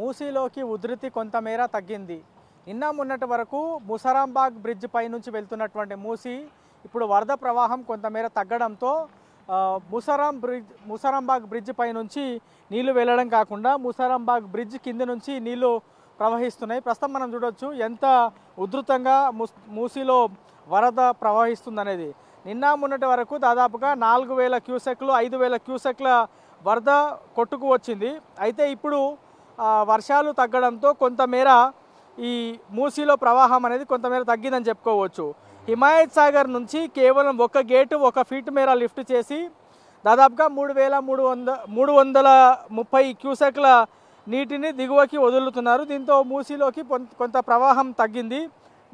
మూసీలోకి ఉధృతి కొంతమేర తగ్గింది. నిన్న మొన్నటి వరకు ముసరాంబాగ్ బ్రిడ్జ్ పై నుంచి వెళ్తున్నటువంటి మూసీ ఇప్పుడు వరద ప్రవాహం కొంతమేర తగ్గడంతో ముసరాంబాగ్ బ్రిడ్జ్ పై నుంచి నీళ్లు వెళ్ళడం కాకుండా ముసరాంబాగ్ బ్రిడ్జ్ కింద నుంచి నీళ్లు ప్రవహిస్తున్నాయి. ప్రస్తుతం మనం చూడొచ్చు ఎంత ఉధృతంగా మూసీలో వరద ప్రవహిస్తుందనేది. నిన్న మొన్నటి వరకు దాదాపుగా 4000 క్యూసెక్లు 5000 క్యూసెక్ల వరద కొట్టుకు వచ్చింది. అయితే ఇప్పుడు వర్షాలు తగ్గడంతో కొంతమేర ఈ మూసీలో ప్రవాహం అనేది కొంతమేర తగ్గిందని చెప్పుకోవచ్చు. హిమాయత్ సాగర్ నుంచి కేవలం ఒక గేటు 1 ఫీట్ మేర లిఫ్ట్ చేసి దాదాపుగా 3330 క్యూసెక్ల నీటిని దిగువకి వదులుతున్నారు. దీంతో మూసీలోకి కొంత ప్రవాహం తగ్గింది.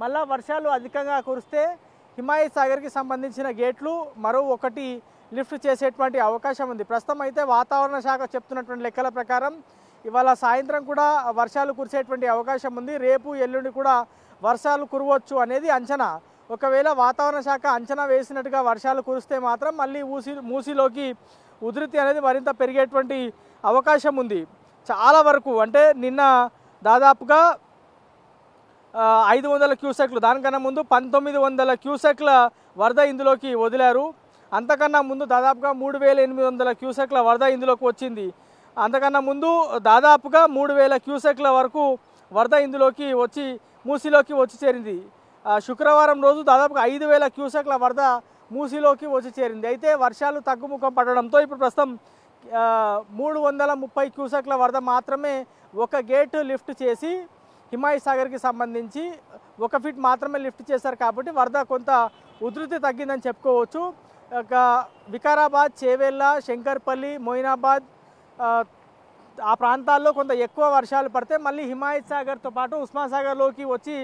మళ్ళా వర్షాలు అధికంగా కురిస్తే హిమాయత్ సాగర్కి సంబంధించిన గేట్లు మరో 1 లిఫ్ట్ చేసేటువంటి అవకాశం ఉంది. ప్రస్తుతం అయితే వాతావరణ శాఖ చెప్తున్నటువంటి లెక్కల ప్రకారం ఇవాళ సాయంత్రం కూడా వర్షాలు కురిసేటువంటి అవకాశం ఉంది. రేపు ఎల్లుండి కూడా వర్షాలు కురవచ్చు అనేది అంచనా. ఒకవేళ వాతావరణ శాఖ అంచనా వేసినట్టుగా వర్షాలు కురిస్తే మాత్రం మళ్ళీ మూసీలోకి ఉధృతి అనేది మరింత పెరిగేటువంటి అవకాశం ఉంది. చాలా వరకు అంటే నిన్న దాదాపుగా 500 క్యూసెక్లు, దానికన్నా ముందు 1900 క్యూసెక్ల వరద ఇందులోకి వదిలారు. అంతకన్నా ముందు దాదాపుగా 3800 క్యూసెక్ల వరద ఇందులోకి వచ్చింది. అంతకన్నా ముందు దాదాపుగా 3000 క్యూసెక్ల వరకు వరద ఇందులోకి వచ్చి మూసీలోకి వచ్చి చేరింది. శుక్రవారం రోజు దాదాపుగా 5000 క్యూసెక్ల వరద మూసీలోకి వచ్చి చేరింది. అయితే వర్షాలు తగ్గుముఖం పడడంతో ఇప్పుడు ప్రస్తుతం 330 క్యూసెక్ల వరద మాత్రమే ఒక గేటు లిఫ్ట్ చేసి హిమాయత్ సాగర్కి సంబంధించి 1 ఫీట్ మాత్రమే లిఫ్ట్ చేశారు. కాబట్టి వరద కొంత ఉధృతి తగ్గిందని చెప్పుకోవచ్చు. వికారాబాద్, చేవెళ్ళ, శంకర్పల్లి, మొయినాబాద్ ఆ ప్రాంతాల్లో కొంత ఎక్కువ వర్షాలు పడితే మళ్ళీ హిమాయత్ సాగర్తో పాటు ఉస్మాన్ సాగర్లోకి వచ్చి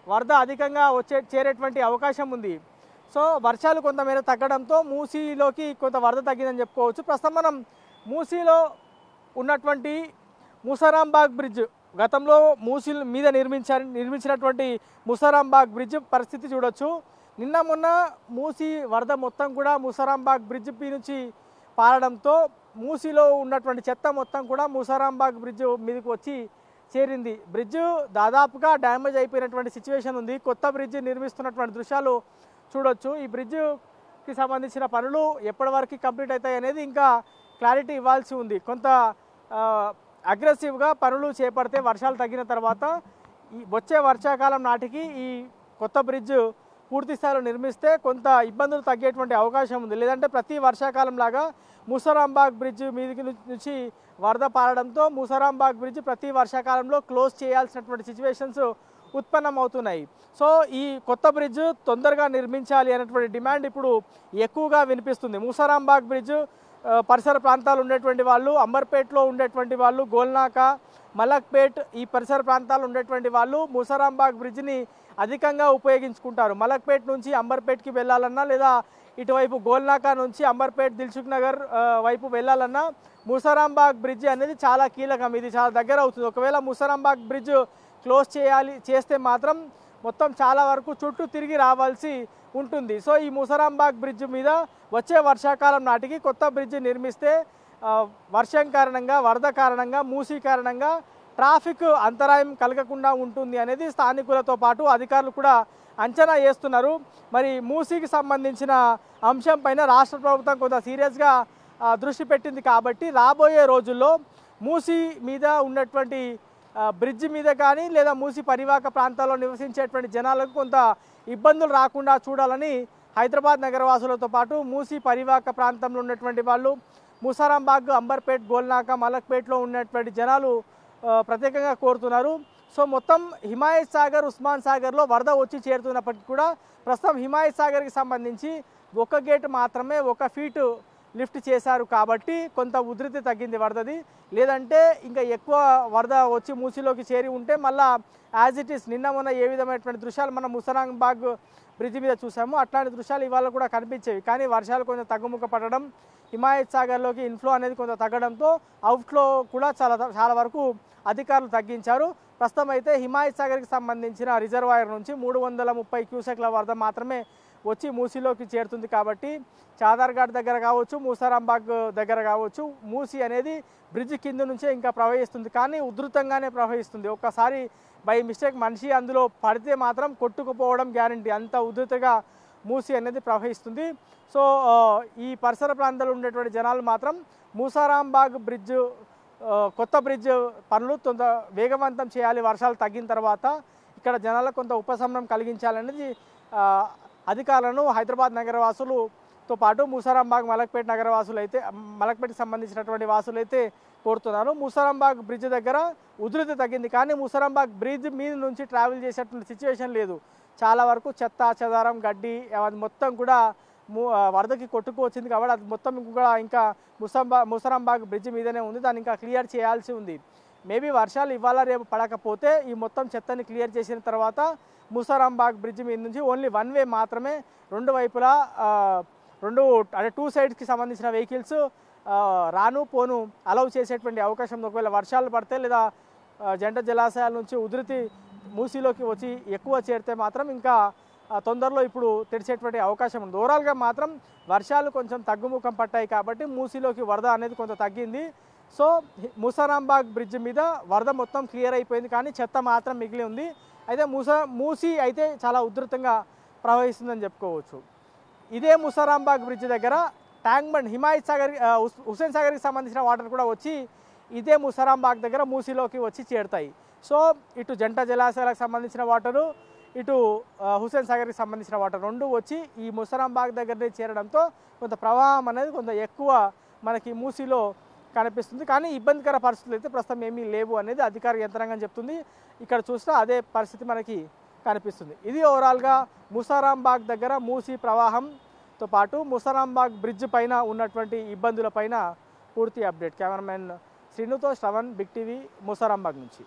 వరద అధికంగా చేరేటువంటి అవకాశం ఉంది. సో వర్షాలు కొంతమేర తగ్గడంతో మూసీలోకి కొంత వరద తగ్గిందని చెప్పుకోవచ్చు. ప్రస్తుతం మనం మూసీలో ఉన్నటువంటి ముసరాంబాగ్ బ్రిడ్జ్, గతంలో మూసీ మీద నిర్మించినటువంటి ముసరాంబాగ్ బ్రిడ్జ్ పరిస్థితి చూడొచ్చు. నిన్న మొన్న మూసీ వరద మొత్తం కూడా ముసరాంబాగ్ బ్రిడ్జ్ పై నుంచి పారడంతో మూసీలో ఉన్నటువంటి చెత్త మొత్తం కూడా ముసరాంబాగ్ బ్రిడ్జ్ మీదకి వచ్చి చేరింది. బ్రిడ్జ్ దాదాపుగా డ్యామేజ్ అయిపోయినటువంటి సిచ్యువేషన్ ఉంది. కొత్త బ్రిడ్జ్ నిర్మిస్తున్నటువంటి దృశ్యాలు చూడొచ్చు. ఈ బ్రిడ్జ్కి సంబంధించిన పనులు ఎప్పటి వరకు కంప్లీట్ అవుతాయి అనేది ఇంకా క్లారిటీ ఇవ్వాల్సి ఉంది. కొంత అగ్రెసివ్గా పనులు చేపడితే వర్షాలు తగ్గిన తర్వాత వచ్చే వర్షాకాలం నాటికి ఈ కొత్త బ్రిడ్జ్ పూర్తి స్థాయిలో నిర్మిస్తే కొంత ఇబ్బందులు తగ్గేటువంటి అవకాశం ఉంది. లేదంటే ప్రతి వర్షాకాలం లాగా ముసరాంబాగ్ బ్రిడ్జ్ మీదకి నుంచి వరద పారడంతో ముసరాంబాగ్ బ్రిడ్జ్ ప్రతి వర్షాకాలంలో క్లోజ్ చేయాల్సినటువంటి సిచ్యువేషన్స్ ఉత్పన్నమవుతున్నాయి. సో ఈ కొత్త బ్రిడ్జ్ తొందరగా నిర్మించాలి అనేటువంటి డిమాండ్ ఇప్పుడు ఎక్కువగా వినిపిస్తుంది. ముసరాంబాగ్ బ్రిడ్జ్ పరిసర ప్రాంతాలు ఉండేటువంటి వాళ్ళు, అంబర్పేట్లో ఉండేటువంటి వాళ్ళు, గోల్నాక, మలక్పేట్ ఈ పరిసర ప్రాంతాలు ఉండేటువంటి వాళ్ళు ముసరాంబాగ్ బ్రిడ్జ్ని అధికంగా ఉపయోగించుకుంటారు. మలక్పేట్ నుంచి అంబర్పేట్కి వెళ్ళాలన్నా లేదా ఇటువైపు గోల్నాక నుంచి అంబర్పేట్, దిల్సుఖ్ నగర్ వైపు వెళ్ళాలన్నా ముసరాంబాగ్ బ్రిడ్జ్ అనేది చాలా కీలకం. ఇది చాలా దగ్గర అవుతుంది. ఒకవేళ ముసరాంబాగ్ బ్రిడ్జ్ క్లోజ్ చేస్తే మాత్రం మొత్తం చాలా వరకు చుట్టూ తిరిగి రావాల్సి ఉంటుంది. సో ఈ ముసరాంబాగ్ బ్రిడ్జ్ మీద వచ్చే వర్షాకాలం నాటికి కొత్త బ్రిడ్జ్ నిర్మిస్తే వర్షం కారణంగా, వరద కారణంగా, మూసీ కారణంగా ట్రాఫిక్ అంతరాయం కలగకుండా ఉంటుంది అనేది స్థానికులతో పాటు అధికారులు కూడా అంచనా వేస్తున్నారు. మరి మూసీకి సంబంధించిన అంశం పైన రాష్ట్ర ప్రభుత్వం కొంత సీరియస్గా దృష్టి పెట్టింది. కాబట్టి రాబోయే రోజుల్లో మూసీ మీద ఉన్నటువంటి బ్రిడ్జ్ మీద కానీ లేదా మూసీ పరివాహక ప్రాంతాల్లో నివసించేటువంటి జనాలకు కొంత ఇబ్బందులు రాకుండా చూడాలని హైదరాబాద్ నగరవాసులతో పాటు మూసీ పరివాహక ప్రాంతంలో ఉన్నటువంటి వాళ్ళు, ముసరాంబాగ్, అంబర్పేట్, గోల్నాక, మలక్పేట్లో ఉన్నటువంటి జనాలు ప్రత్యేకంగా కోరుతున్నారు. సో మొత్తం హిమాయత్ సాగర్, ఉస్మాన్ సాగర్లో వరద వచ్చి చేరుతున్నప్పటికీ కూడా ప్రస్తుతం హిమాయత్ సాగర్కి సంబంధించి 1 గేటు మాత్రమే 1 ఫీటు లిఫ్ట్ చేశారు. కాబట్టి కొంత ఉధృతి తగ్గింది వరదది. లేదంటే ఇంకా ఎక్కువ వరద వచ్చి మూసీలోకి చేరి ఉంటే మళ్ళీ యాజ్ ఇట్ ఈస్ నిన్న మొన్న ఏ విధమైనటువంటి దృశ్యాలు మనం ముసరాంబాగ్ బ్రిడ్జ్ మీద చూసాము అట్లాంటి దృశ్యాలు ఇవాళ కూడా కనిపించేవి. కానీ వర్షాలు కొంచెం తగ్గుముఖ పడడం, హిమాయత్ సాగర్లోకి ఇన్ఫ్లో అనేది కొంత తగ్గడంతో అవుట్ఫ్లో కూడా చాలా వరకు అధికారులు తగ్గించారు. ప్రస్తుతం అయితే హిమాయత్ సాగర్కి సంబంధించిన రిజర్వాయర్ నుంచి 330 క్యూసెక్ల వరద మాత్రమే వచ్చి మూసీలోకి చేరుతుంది కాబట్టి చాదర్ఘాట్ దగ్గర కావచ్చు, మూసారాంబాగ్ దగ్గర కావచ్చు, మూసీ అనేది బ్రిడ్జ్ కింద నుంచే ఇంకా ప్రవహిస్తుంది, కానీ ఉధృతంగానే ప్రవహిస్తుంది. ఒక్కసారి బై మిస్టేక్ మనిషి అందులో పడితే మాత్రం కొట్టుకుపోవడం గ్యారంటీ, అంత ఉధృతగా మూసీ అనేది ప్రవహిస్తుంది. సో ఈ పరిసర ప్రాంతాల్లో ఉండేటువంటి జనాలు మాత్రం మూసారాంబాగ్ బ్రిడ్జ్ కొత్త బ్రిడ్జ్ పనులు వేగవంతం చేయాలి వర్షాలు తగ్గిన తర్వాత, ఇక్కడ జనాలకు కొంత ఉపశమనం కలిగించాలనేది అధికారులను హైదరాబాద్ నగరవాసులతో పాటు మూసారాంబాగ్ మలక్పేట నగరవాసులు అయితే మలక్పేటకి సంబంధించినటువంటి వాసులు అయితే కోరుతున్నారు. మూసారాంబాగ్ బ్రిడ్జ్ దగ్గర ఉధృతి తగ్గింది, కానీ మూసారాంబాగ్ బ్రిడ్జ్ మీద నుంచి ట్రావెల్ చేసేటువంటి సిచ్యువేషన్ లేదు. చాలా వరకు చెత్త చెదారం గడ్డి అది మొత్తం కూడా వరదకి కొట్టుకు వచ్చింది కాబట్టి అది మొత్తం కూడా ఇంకా మూసారాంబాగ్ బ్రిడ్జ్ మీదనే ఉంది, దాన్ని ఇంకా క్లియర్ చేయాల్సి ఉంది. మేబీ వర్షాలు ఇవాళ రేపు పడకపోతే ఈ మొత్తం చెత్తని క్లియర్ చేసిన తర్వాత మూసారాంబాగ్ బ్రిడ్జ్ మీద నుంచి ఓన్లీ వన్ వే మాత్రమే, రెండు వైపులా అంటే 2 సైడ్స్కి సంబంధించిన వెహికల్స్ రాను పోను అలౌ చేసేటువంటి అవకాశం ఉంది. ఒకవేళ వర్షాలు పడితే లేదా జంట జలాశయాల నుంచి ఉధృతి మూసీలోకి వచ్చి ఎక్కువ చేరితే మాత్రం ఇంకా తొందరలో ఇప్పుడు తెరిచేటువంటి అవకాశం ఉంది. ఓవరాల్గా మాత్రం వర్షాలు కొంచెం తగ్గుముఖం పట్టాయి కాబట్టి మూసీలోకి వరద అనేది కొంత తగ్గింది. సో మూసారాంబాగ్ బ్రిడ్జ్ మీద వరద మొత్తం క్లియర్ అయిపోయింది, కానీ చెత్త మాత్రం మిగిలి ఉంది. అయితే మూసీ అయితే చాలా ఉధృతంగా ప్రవహిస్తుందని చెప్పుకోవచ్చు. ఇదే మూసారాంబాగ్ బ్రిడ్జ్ దగ్గర ట్యాంక్ బండ్ హిమాయత్ సాగర్ హుస్సేన్ సాగర్కి సంబంధించిన వాటర్ కూడా వచ్చి ఇదే మూసారాంబాగ్ దగ్గర మూసీలోకి వచ్చి చేరుతాయి. సో ఇటు జంట జలాశయాలకు సంబంధించిన వాటరు, ఇటు హుస్సేన్ సాగర్కి సంబంధించిన వాటర్ రెండు వచ్చి ఈ మూసారాంబాగ్ దగ్గరనే చేరడంతో కొంత ప్రవాహం అనేది కొంత ఎక్కువ మనకి మూసీలో కనిపిస్తుంది. కానీ ఇబ్బందికర పరిస్థితులు అయితే ప్రస్తుతం ఏమీ లేవు అనేది అధికార యంత్రాంగం చెప్తుంది. ఇక్కడ చూస్తే అదే పరిస్థితి మనకి కనిపిస్తుంది. ఇది ఓవరాల్గా మూసారాంబాగ్ దగ్గర మూసీ ప్రవాహంతో పాటు మూసారాంబాగ్ బ్రిడ్జ్ పైన ఉన్నటువంటి ఇబ్బందుల పైన పూర్తి అప్డేట్. కెమెరామెన్ శ్రీనుతో శ్రవణ్, బిగ్ టీవీ, మూసారాంబాగ్ నుంచి.